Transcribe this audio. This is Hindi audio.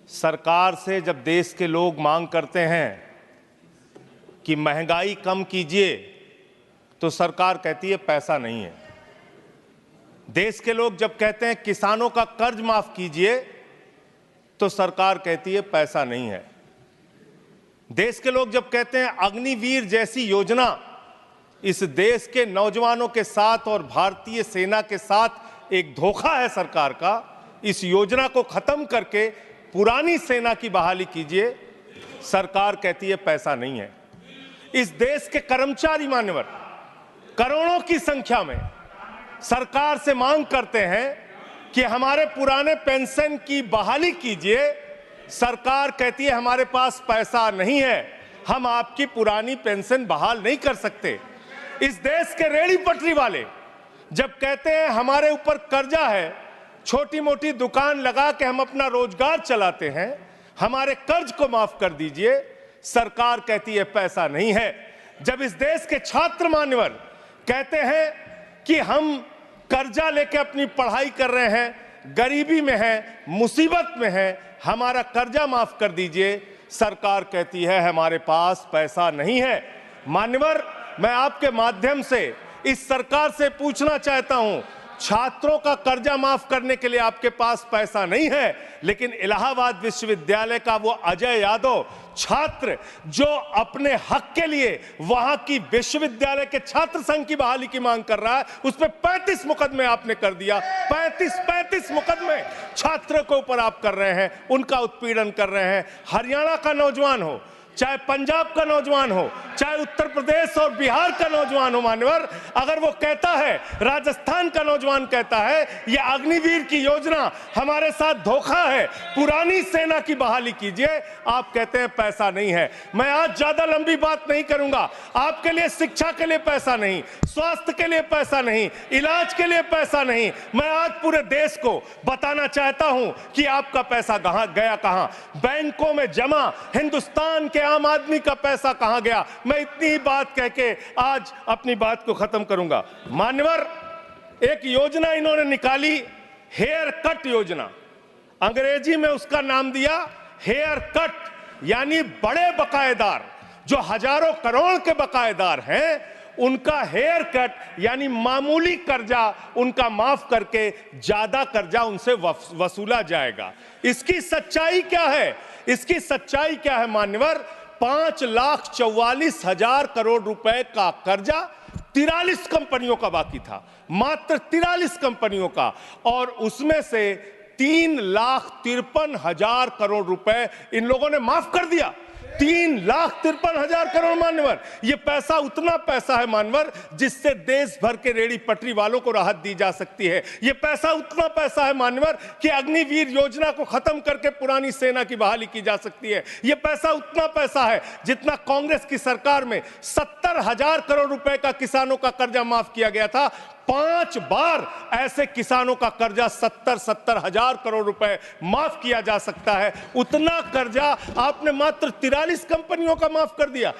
सरकार से जब देश के लोग मांग करते हैं कि महंगाई कम कीजिए, तो सरकार कहती है पैसा नहीं है। देश के लोग जब कहते हैं किसानों का कर्ज माफ कीजिए, तो सरकार कहती है पैसा नहीं है। देश के लोग जब कहते हैं अग्निवीर जैसी योजना इस देश के नौजवानों के साथ और भारतीय सेना के साथ एक धोखा है सरकार का, इस योजना को खत्म करके पुरानी सेना की बहाली कीजिए, सरकार कहती है पैसा नहीं है। इस देश के कर्मचारी मान्यवर करोड़ों की संख्या में सरकार से मांग करते हैं कि हमारे पुराने पेंशन की बहाली कीजिए। सरकार कहती है हमारे पास पैसा नहीं है, हम आपकी पुरानी पेंशन बहाल नहीं कर सकते। इस देश के रेहड़ी पटरी वाले जब कहते हैं हमारे ऊपर कर्जा है, छोटी मोटी दुकान लगा के हम अपना रोजगार चलाते हैं, हमारे कर्ज को माफ कर दीजिए, सरकार कहती है पैसा नहीं है। जब इस देश के छात्र मान्यवर कहते हैं कि हम कर्जा लेके अपनी पढ़ाई कर रहे हैं, गरीबी में हैं, मुसीबत में हैं, हमारा कर्जा माफ कर दीजिए, सरकार कहती है हमारे पास पैसा नहीं है। मान्यवर, मैं आपके माध्यम से इस सरकार से पूछना चाहता हूं, छात्रों का कर्जा माफ करने के लिए आपके पास पैसा नहीं है, लेकिन इलाहाबाद विश्वविद्यालय का वो अजय यादव छात्र जो अपने हक के लिए वहां की विश्वविद्यालय के छात्र संघ की बहाली की मांग कर रहा है, उस पर 35 मुकदमे आपने कर दिया। 35 मुकदमे छात्रों के ऊपर आप कर रहे हैं, उनका उत्पीड़न कर रहे हैं। हरियाणा का नौजवान हो, चाहे पंजाब का नौजवान हो, चाहे उत्तर प्रदेश और बिहार का नौजवान हो मान्यवर, अगर वो कहता है, राजस्थान का नौजवान कहता है यह अग्निवीर की योजना हमारे साथ धोखा है, पुरानी सेना की बहाली कीजिए, आप कहते हैं पैसा नहीं है। मैं आज ज्यादा लंबी बात नहीं करूंगा। आपके लिए शिक्षा के लिए पैसा नहीं, स्वास्थ्य के लिए पैसा नहीं, इलाज के लिए पैसा नहीं। मैं आज पूरे देश को बताना चाहता हूं कि आपका पैसा कहां गया, कहां बैंकों में जमा हिंदुस्तान के आम आदमी का पैसा कहां गया। मैं इतनी ही बात कह के आज अपनी बात को खत्म करूंगा। मान्यवर, एक योजना इन्होंने निकाली, हेयर कट योजना। अंग्रेजी में उसका नाम दिया हेयर कट, यानी बड़े बकायेदार जो हजारों करोड़ के बकायेदार हैं, उनका हेयर कट यानी मामूली कर्जा उनका माफ करके ज्यादा कर्जा उनसे वसूला जाएगा। इसकी सच्चाई क्या है? इसकी सच्चाई क्या है मान्यवर? 5,44,000 करोड़ रुपए का कर्जा 43 कंपनियों का बाकी था, मात्र 43 कंपनियों का, और उसमें से 3,53,000 करोड़ रुपए इन लोगों ने माफ कर दिया। 3,53,000 करोड़ मान्यवर, ये पैसा उतना पैसा है मान्यवर जिससे देश भर के रेहड़ी पटरी वालों को राहत दी जा सकती है। ये पैसा उतना पैसा है मान्यवर कि अग्निवीर योजना को खत्म करके पुरानी सेना की बहाली की जा सकती है। ये पैसा उतना पैसा है जितना कांग्रेस की सरकार में 70,000 करोड़ रुपए का किसानों का कर्जा माफ किया गया था। 5 बार ऐसे किसानों का कर्जा 70,000 करोड़ रुपए माफ किया जा सकता है। उतना कर्जा आपने मात्र 43 कंपनियों का माफ कर दिया।